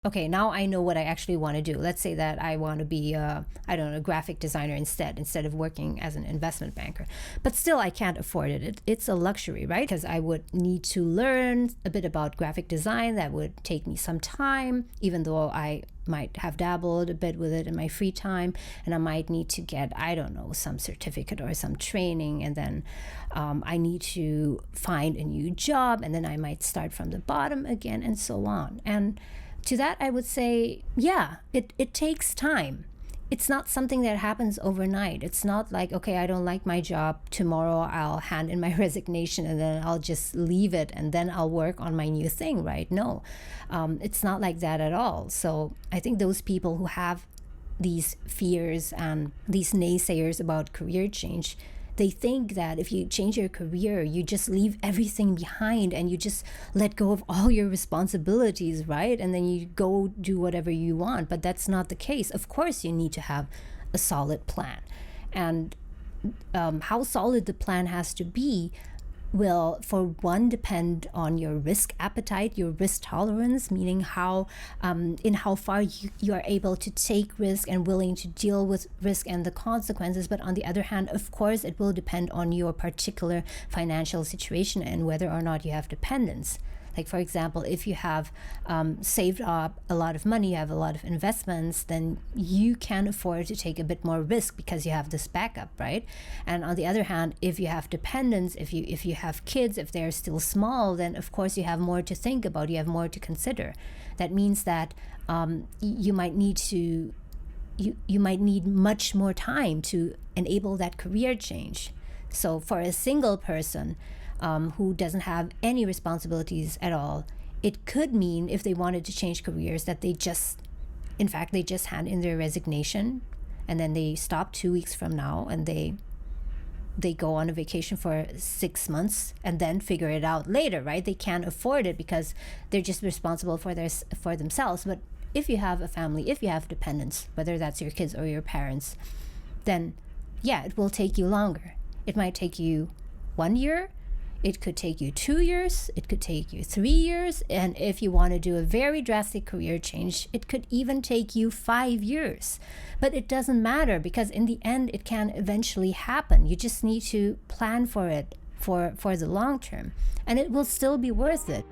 okay, now I know what I actually want to do. Let's say that I want to be, I don't know, a graphic designer instead of working as an investment banker. But still, I can't afford it. It's a luxury, right? Because I would need to learn a bit about graphic design. That would take me some time, even though I might have dabbled a bit with it in my free time, and I might need to get, I don't know, some certificate or some training, and then I need to find a new job, and then I might start from the bottom again, and so on. And to that, I would say, yeah, it takes time. It's not something that happens overnight. It's not like, okay, I don't like my job. Tomorrow I'll hand in my resignation and then I'll just leave it and then I'll work on my new thing, right? No, it's not like that at all. So I think those people who have these fears and these naysayers about career change, they think that if you change your career, you just leave everything behind and you just let go of all your responsibilities, right? And then you go do whatever you want. But that's not the case. Of course, you need to have a solid plan. And how solid the plan has to be will, for one, depend on your risk appetite, your risk tolerance, meaning how far you are able to take risk and willing to deal with risk and the consequences. But on the other hand, of course, it will depend on your particular financial situation and whether or not you have dependents. Like, for example, if you have saved up a lot of money, you have a lot of investments, then you can afford to take a bit more risk because you have this backup, right? And on the other hand, if you have dependents, if you have kids, if they're still small, then of course you have more to think about, you have more to consider. That means that you might need much more time to enable that career change. So for a single person, who doesn't have any responsibilities at all, it could mean, if they wanted to change careers, that they just hand in their resignation and then they stop 2 weeks from now and they go on a vacation for 6 months and then figure it out later, right? They can't afford it because they're just responsible for themselves. But if you have a family, if you have dependents, whether that's your kids or your parents, then yeah, it will take you longer. It might take you 1 year. It could take you 2 years, it could take you 3 years, and if you want to do a very drastic career change, it could even take you 5 years. But it doesn't matter because in the end, it can eventually happen. You just need to plan for it for the long term, and it will still be worth it.